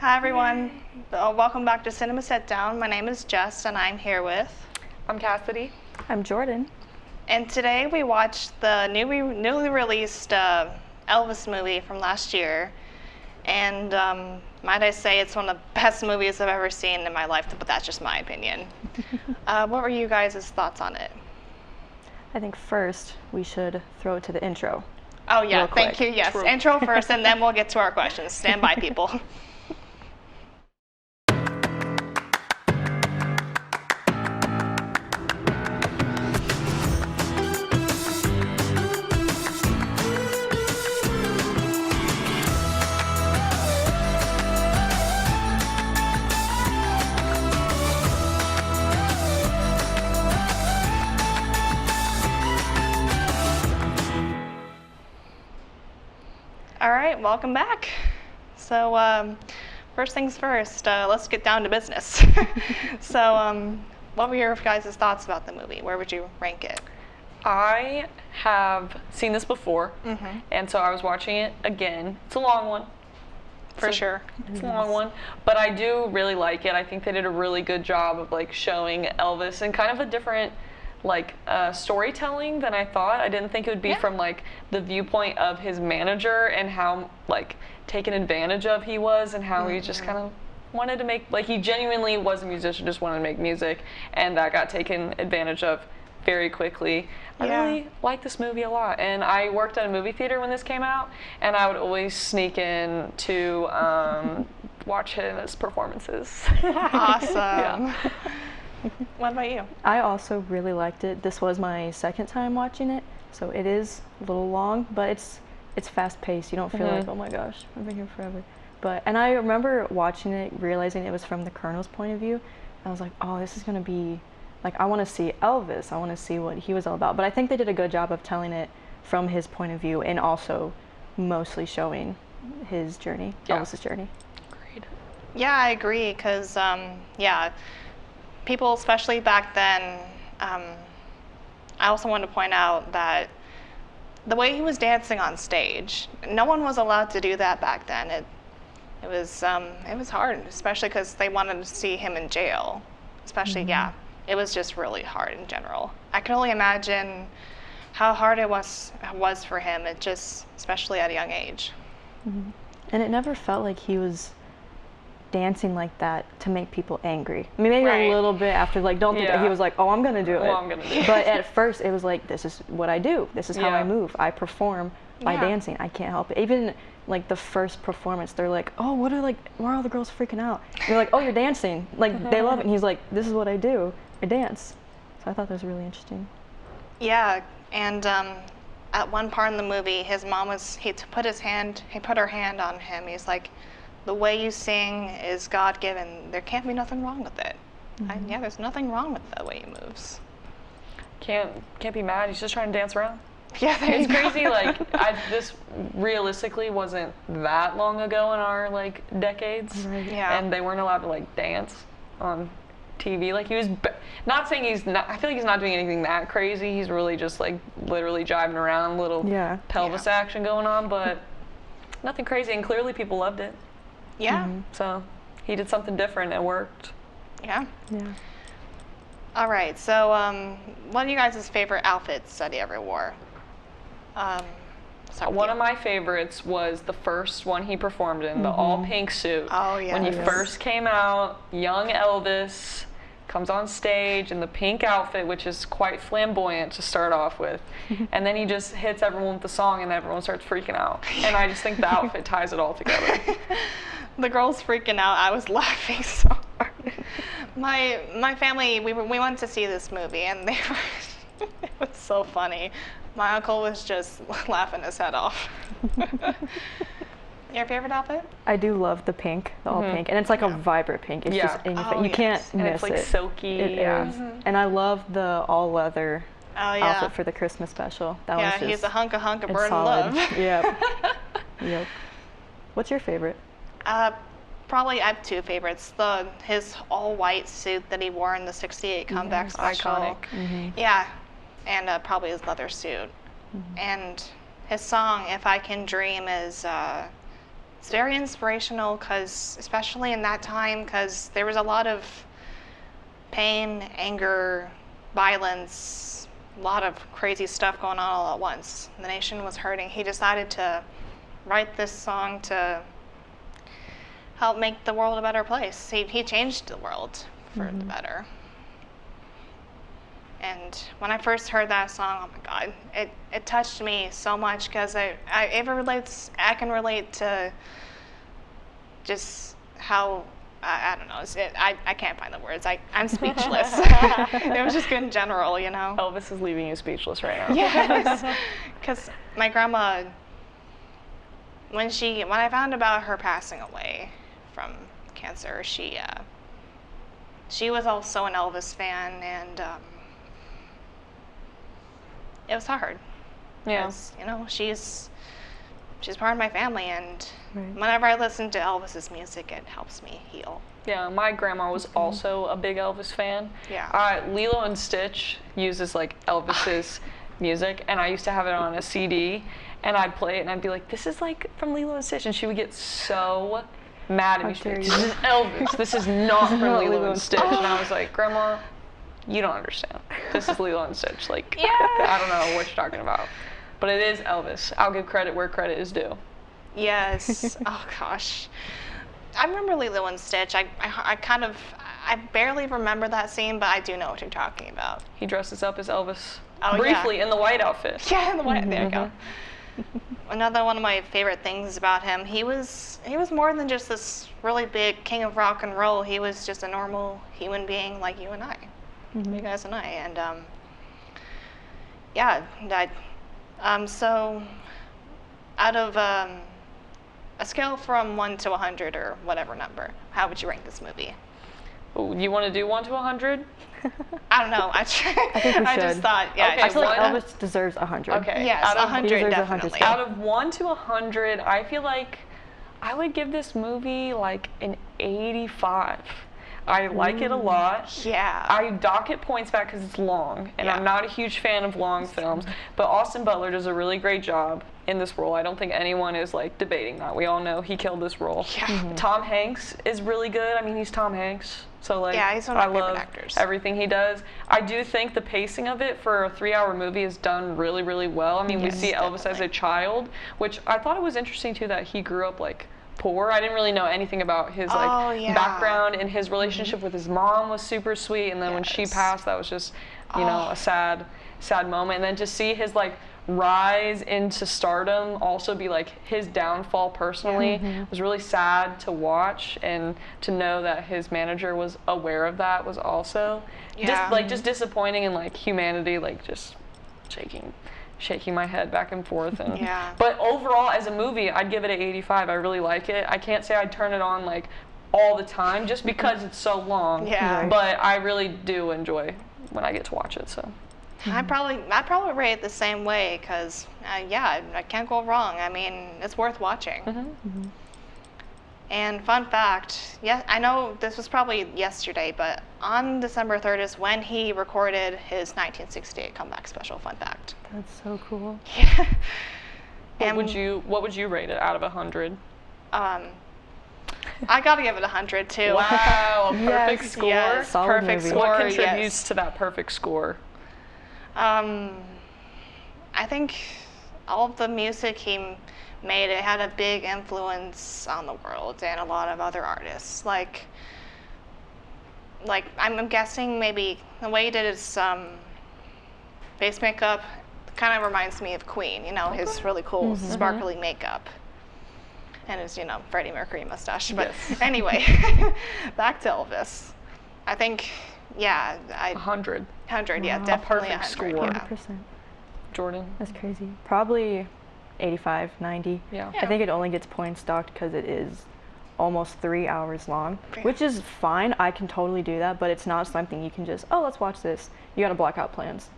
Hi everyone, welcome back to Cinema Sitdown. My name is Jess and I'm here with... I'm Cassidy. I'm Jordan. And today we watched the newly released Elvis movie from last year. And might I say it's one of the best movies I've ever seen in my life, but that's just my opinion. What were you guys' thoughts on it? I think first we should throw it to the intro. Oh yeah, real thank quick. you. Yes, True. intro first and then we'll get to our questions. Stand by, people. All right, welcome back. So first things first, let's get down to business. So what were your guys' thoughts about the movie? Where would you rank it? I have seen this before, and so I was watching it again. It's a long one. For sure. It's a long one, but I do really like it. I think they did a really good job of like showing Elvis in kind of a different like storytelling than I thought. I didn't think it would be from like the viewpoint of his manager and how like taken advantage of he was, and how he just kind of wanted to make, like, he genuinely was a musician, just wanted to make music, and that got taken advantage of very quickly. I really like this movie a lot, and I worked at a movie theater when this came out, and I would always sneak in to watch his performances. Awesome. Yeah. What about you? I also really liked it. This was my second time watching it, so it is a little long, but it's fast paced. You don't feel like, oh my gosh, I've been here forever. And I remember watching it, realizing it was from the Colonel's point of view. I was like, oh, this is gonna be, like, I want to see Elvis. I want to see what he was all about. But I think they did a good job of telling it from his point of view, and also mostly showing his journey, Elvis's journey. Agreed. Yeah, I agree, because people, especially back then, I also want to point out that the way he was dancing on stage, no one was allowed to do that back then. It was hard, especially because they wanted to see him in jail. Especially, it was just really hard in general. I can only imagine how hard it was for him. It just, especially at a young age. And it never felt like he was dancing like that to make people angry. I mean, maybe a little bit after, like, don't think that he was like, oh, I'm gonna do it. Well, I'm gonna do it. But at first it was like, this is what I do. This is how I move. I perform by dancing. I can't help it. Even like the first performance, they're like, oh, why are all the girls freaking out? And you're like, oh, you're dancing. Like, they love it. And he's like, this is what I do. I dance. So I thought that was really interesting. Yeah, and at one part in the movie, his mom he put her hand on him. He's like, the way you sing is God-given. There can't be nothing wrong with it. There's nothing wrong with the way he moves. Can't be mad. He's just trying to dance around. Yeah, It's crazy. Like, this realistically wasn't that long ago in our like decades, Yeah. and they weren't allowed to like dance on TV. Like, he was not saying he's not. I feel like he's not doing anything that crazy. He's really just like literally jiving around, little pelvis action going on, but nothing crazy. And clearly, people loved it. Yeah. So he did something different. It worked. Yeah. Yeah. All right. So, what are you guys' favorite outfits that he ever wore? One of my favorites was the first one he performed in, the all pink suit. Oh yeah. When he first came out, young Elvis comes on stage in the pink outfit, which is quite flamboyant to start off with, and then he just hits everyone with the song, and everyone starts freaking out. And I just think the outfit ties it all together. The girls freaking out. I was laughing so hard. My family, we went to see this movie, and it was so funny. My uncle was just laughing his head off. Your favorite outfit? I do love the pink, the all pink, and it's like a vibrant pink. It's just in your face. You can't miss it. And it's like silky. It is. And I love the all leather outfit for the Christmas special. That was just, he's a hunk of burning solid. love. Yep. Yep. What's your favorite? Probably I have two favorites. His all white suit that he wore in the '68 comeback special. Iconic. Yeah, and probably his leather suit. And his song "If I Can Dream" is it's very inspirational, because especially in that time, because there was a lot of pain, anger, violence, a lot of crazy stuff going on all at once. The nation was hurting. He decided to write this song to help make the world a better place. He changed the world for the better. And when I first heard that song, oh my God, it touched me so much, because I can relate to just how, I don't know, I can't find the words. I'm speechless. It was just good in general, you know? Elvis is leaving you speechless right now. Yes, because my grandma, when I found about her passing away from cancer, she was also an Elvis fan, and it was hard. Yeah. 'Cause, you know, she's part of my family, and Right. whenever I listen to Elvis's music, it helps me heal. Yeah, my grandma was also a big Elvis fan. Yeah. Lilo and Stitch uses like Elvis's music, and I used to have it on a CD, and I'd play it, and I'd be like, "This is like from Lilo and Stitch," and she would get so mad at me. She'd be like, "This is Elvis. This is not from Lilo and Stitch." And I was like, "Grandma, you don't understand. This is Lilo and Stitch. Like, Yeah. I don't know what you're talking about." But it is Elvis. I'll give credit where credit is due. Yes. Oh gosh, I remember Lilo and Stitch. I barely remember that scene, but I do know what you're talking about. He dresses up as Elvis Oh, briefly in the white outfit. Yeah, in the white. There you go. Another one of my favorite things about him, he was more than just this really big king of rock and roll. He was just a normal human being like you and I, you guys and I, and yeah, so out of a scale from 1 to 100 or whatever number, how would you rank this movie? Ooh, you want to do 1 to 100? I don't know. I think we just should. thought, yeah. Okay, I feel like one- Elvis deserves 100. Okay. Yes, Out of- 100 he deserves 100 definitely. Out of 1 to 100, I feel like I would give this movie like an 85. I like it a lot. Yeah. I dock it points back because it's long, and Yeah. I'm not a huge fan of long films, but Austin Butler does a really great job in this role. I don't think anyone is like debating that. We all know he killed this role. Yeah. Tom Hanks is really good. I mean, he's Tom Hanks, so like Yeah, he's one of I my favorite love actors. everything he does. I do think the pacing of it for a 3-hour movie is done really, really well. I mean, we Yes, see Elvis as definitely. a child, which I thought it was interesting too that he grew up like poor. I didn't really know anything about his like Oh, yeah. background, and his relationship with his mom was super sweet, and then when she Yes. passed, that was just you know a sad moment. And then to see his like rise into stardom also be like his downfall personally was really sad to watch, and to know that his manager was aware of that was also Yeah. just disappointing, and like humanity like just shaking my head back and forth. And Yeah. but overall as a movie I'd give it an 85. I really like it. I can't say I'd turn it on like all the time just because it's so long. Yeah. But I really do enjoy when I get to watch it. So I'd probably rate it the same way, because yeah, I can't go wrong. I mean, it's worth watching. And fun fact, yeah, I know this was probably yesterday, but on December 3rd is when he recorded his 1968 comeback special. Fun fact. That's so cool. Yeah. what would you rate it out of 100? I gotta give it 100 too. Wow, a perfect Yes, score. Yes, Solid perfect movie. score. What contributes yes. to that perfect score? I think all of the music he made, it had a big influence on the world and a lot of other artists. Like I'm guessing maybe the way he did his face makeup kind of reminds me of Queen. You know, his really cool sparkly makeup. And his, Freddie Mercury mustache. But anyway, back to Elvis. I think, yeah, 100. 100, yeah, Wow. definitely perfect 100, score. yeah. 100%. Jordan. That's crazy. Probably 85, 90. Yeah. I think it only gets points docked because it is almost 3 hours long, Yeah. which is fine. I can totally do that, but it's not something you can just, oh, let's watch this. You got to block out plans.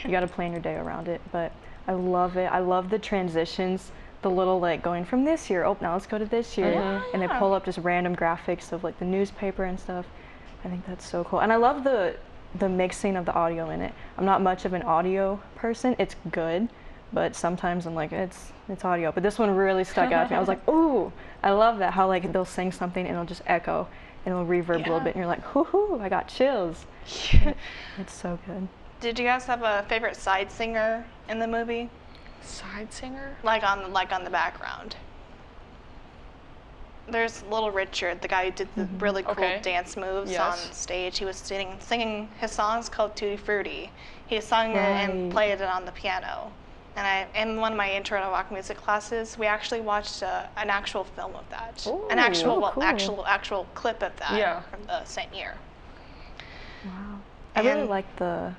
You got to plan your day around it. But I love it. I love the transitions, the little like going from this year, oh, now let's go to this year. And they pull up just random graphics of like the newspaper and stuff. I think that's so cool. And I love the mixing of the audio in it. I'm not much of an audio person. It's good, but sometimes I'm like, it's audio. But this one really stuck out to me. I was like, ooh, I love that how like they'll sing something and it'll just echo and it'll reverb a little bit and you're like, hoo, I got chills. It's so good. Did you guys have a favorite side singer in the movie? Side singer? Like on the background. There's Little Richard, the guy who did the really cool dance moves on stage. He was singing his song's called Tutti Frutti. He sung it and played it on the piano. And in one of my intro to rock music classes, we actually watched an actual film of that. Ooh, an actual cool. actual clip of that from the same year. Wow. I really liked the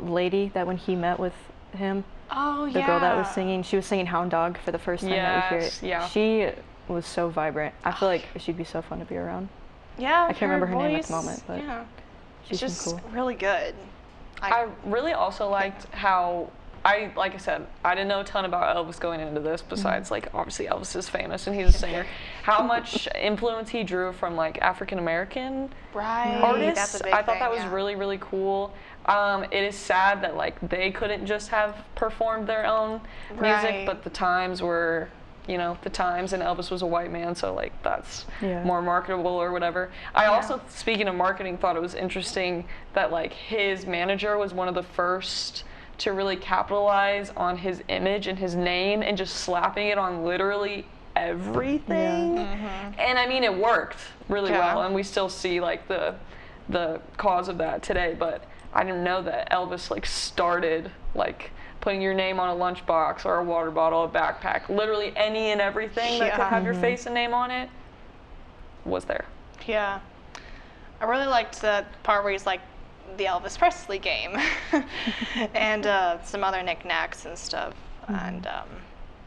lady that when he met with him, the girl that was singing, she was singing Hound Dog for the first time that we hear it. Yeah. She was so vibrant. I feel like she'd be so fun to be around. Yeah. I can't remember her name at the moment, but she's just cool. really good. I really also liked how like I said, I didn't know a ton about Elvis going into this besides like obviously Elvis is famous and he's a singer. How much influence he drew from like African American artists. That's a big I thought thing, that was really, really cool. It is sad that like they couldn't just have performed their own music, but the times were, you know, the times, and Elvis was a white man, so like that's more marketable or whatever. I also, speaking of marketing, thought it was interesting that like his manager was one of the first to really capitalize on his image and his name and just slapping it on literally everything. And I mean, it worked really well, and we still see like the cause of that today. But I didn't know that Elvis like started like putting your name on a lunchbox or a water bottle, a backpack, literally any and everything that could have your face and name on it was there. Yeah. I really liked the part where he's like the Elvis Presley game and some other knickknacks and stuff. And I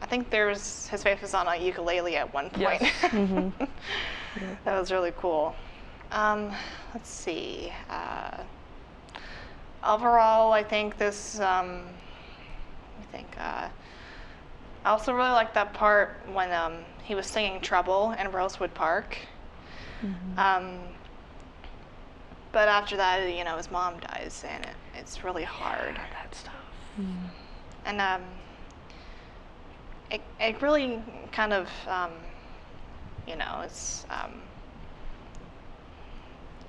think his face was on a ukulele at one point. That was really cool. Let's see. Overall, I think this, I also really liked that part when he was singing Trouble in Rosewood Park. But after that, you know, his mom dies, and it's really hard. That stuff. And it really kind of, you know, it's.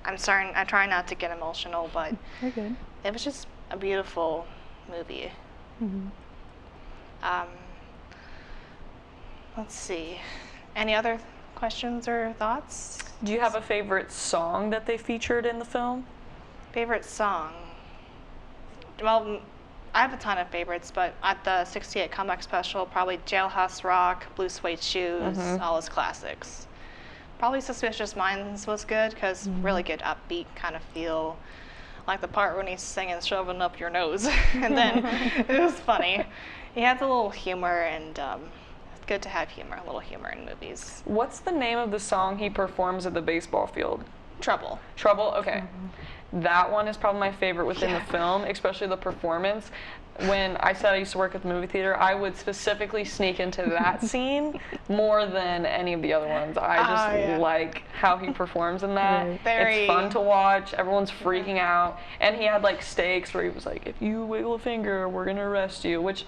I'm trying not to get emotional, but You're good. it was just a beautiful movie. Let's see. Any other questions or thoughts? Do you have a favorite song that they featured in the film? Favorite song? Well, I have a ton of favorites, but at the 68 comeback special, probably Jailhouse Rock, Blue Suede Shoes, all his classics. Probably Suspicious Minds was good because really good upbeat kind of feel. Like the part when he's singing Shoving Up Your Nose. And then it was funny. He has a little humor, and it's good to have humor, a little humor in movies. What's the name of the song he performs at the baseball field? Trouble. Trouble? Okay. That one is probably my favorite within the film, especially the performance. When I said I used to work at the movie theater, I would specifically sneak into that scene more than any of the other ones. I just like how he performs in that. It's fun to watch. Everyone's freaking out. And he had like stakes where he was like, if you wiggle a finger, we're going to arrest you, which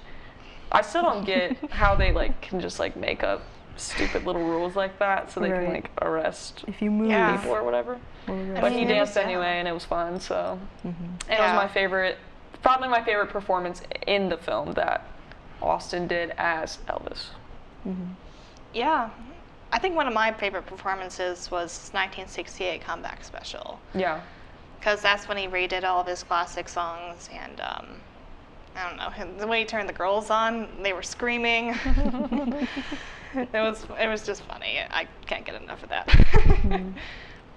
I still don't get how they like can just like make up stupid little rules like that so they can like arrest if you move people or whatever. But he danced anyway, and it was fun. So, and it was my favorite, probably my favorite performance in the film that Austin did as Elvis. Yeah, I think one of my favorite performances was 1968 comeback special. Yeah, because that's when he redid all of his classic songs, and I don't know, the way he turned the girls on, they were screaming. It was just funny. I can't get enough of that.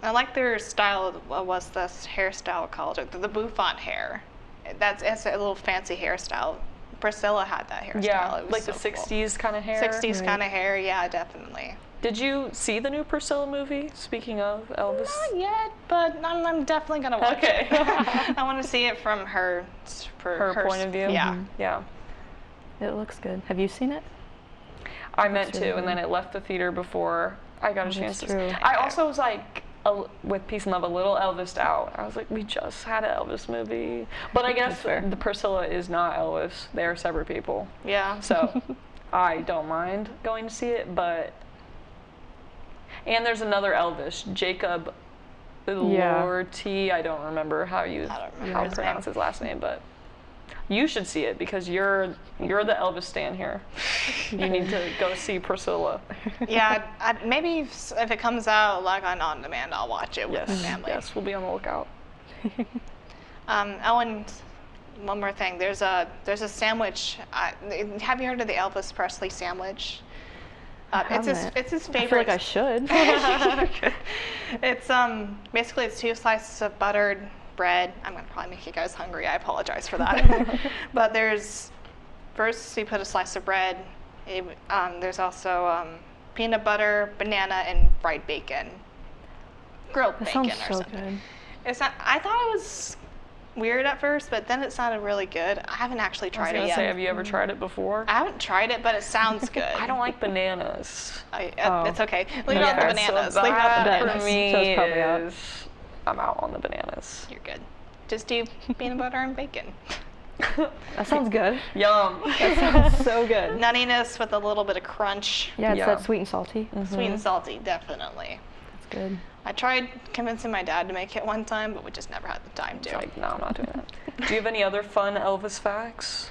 I like their style. What was this hairstyle called? The bouffant hair. It's a little fancy hairstyle. Priscilla had that hairstyle. Yeah, it was like so the 60s kind of hair. 60s kind of hair. Yeah, definitely. Did you see the new Priscilla movie? Speaking of Elvis. Not yet, but I'm definitely gonna watch it. I want to see it from her point of view. Yeah, yeah. It looks good. Have you seen it? I meant to, and then it left the theater before I got a chance to. True. I also was like, with Peace and Love, a little Elvis'd out. I was like, we just had an Elvis movie. But I guess the Priscilla is not Elvis. They are separate people. Yeah. So I don't mind going to see it, but And there's another Elvis, Jacob Elordi. I don't remember how to pronounce his last name, but you should see it because you're the Elvis stan here. You need to go see Priscilla. Yeah, maybe if it comes out like on demand, I'll watch it with the family. Yes, we'll be on the lookout. And one more thing. There's a sandwich. Have you heard of the Elvis Presley sandwich? It's his favorite. I feel like I should. It's basically it's 2 slices of buttered bread. I'm gonna probably make you guys hungry. I apologize for that. But first you put a slice of bread. There's also peanut butter, banana, and fried bacon. Grilled bacon or something. Good. It's not. I thought it was weird at first, but then it sounded really good. I haven't actually tried it yet. Have you ever tried it before? I haven't tried it, but it sounds good. I don't like bananas. It's okay. Leave it on the bananas. Leave it on the bananas. For me, So it's probably out. I'm out on the bananas. You're good. Just do peanut butter and bacon. That sounds good. Yum. That sounds so good. Nuttiness with a little bit of crunch. Yeah, it's Yeah. that sweet and salty. Sweet and salty, definitely. It's good. I tried convincing my dad to make it one time, but we just never had the time to. It's like, no, I'm not doing that. Do you have any other fun Elvis facts?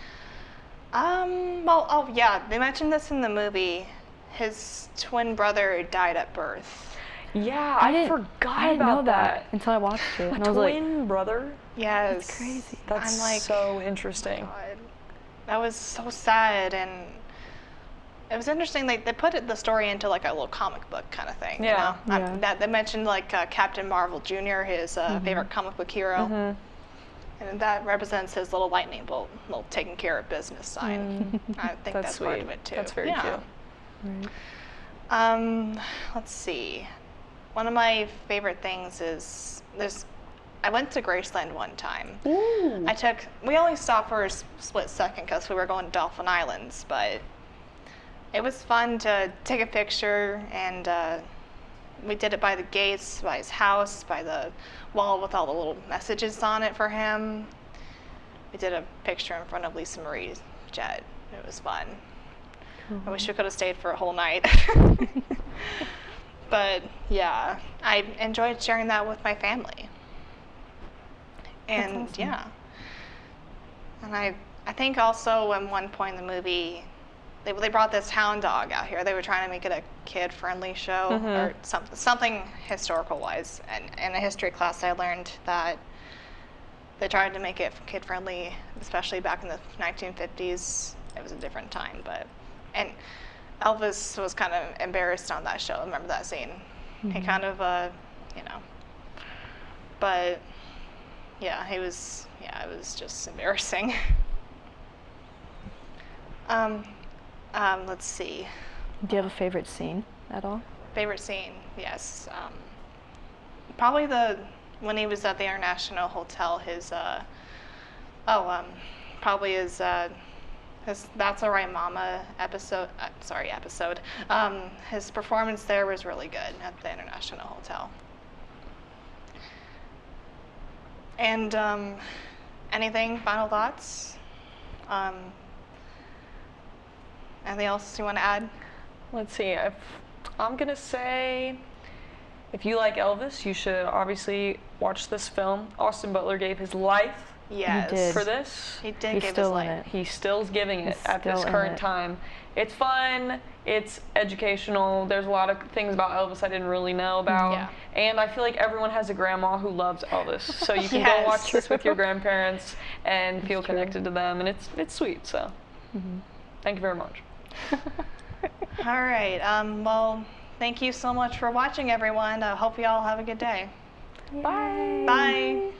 Well, yeah, they mentioned this in the movie. His twin brother died at birth. Yeah, I forgot know about that. until I watched it. A And I was like, twin brother? Yes. that's crazy. That's I'm like, so interesting. God, that was so sad, and it was interesting. They put the story into like a little comic book kind of thing. Yeah. You know? Yeah. That they mentioned like Captain Marvel Jr., his favorite comic book hero, and that represents his little lightning bolt, little taking care of business sign. I think that's part sweet. of it too. That's very yeah. cute. Right. Let's see. One of my favorite things is I went to Graceland one time. Ooh. We only stopped for a split second because we were going to Dolphin Islands, but it was fun to take a picture, and we did it by the gates, by his house, by the wall with all the little messages on it for him. We did a picture in front of Lisa Marie's jet. It was fun. I wish we could have stayed for a whole night. But yeah, I enjoyed sharing that with my family. And awesome. yeah. And I think also at one point in the movie, they brought this hound dog out here. They were trying to make it a kid-friendly show or something historical-wise. And in a history class, I learned that they tried to make it kid-friendly, especially back in the 1950s. It was a different time, and Elvis was kind of embarrassed on that show. Remember that scene? He kind of, but yeah, it was just embarrassing. Let's see. Do you have a favorite scene at all? Favorite scene? Yes. Probably when he was at the International Hotel. Probably his That's Alright Mama episode. His performance there was really good at the International Hotel. And anything? Final thoughts? Anything else you want to add? Let's see. I'm going to say, if you like Elvis, you should obviously watch this film. Austin Butler gave his life Yes. He did. for this. He did He's give his still in life. it. He still's giving it He's at this still in current it. time. It's fun. It's educational. There's a lot of things about Elvis I didn't really know about. Yeah. And I feel like everyone has a grandma who loves Elvis. So you can Yes. go watch this with your grandparents and feel true. connected to them. And it's sweet. So thank you very much. All right. Well, thank you so much for watching, everyone. I hope you all have a good day. Bye. Bye.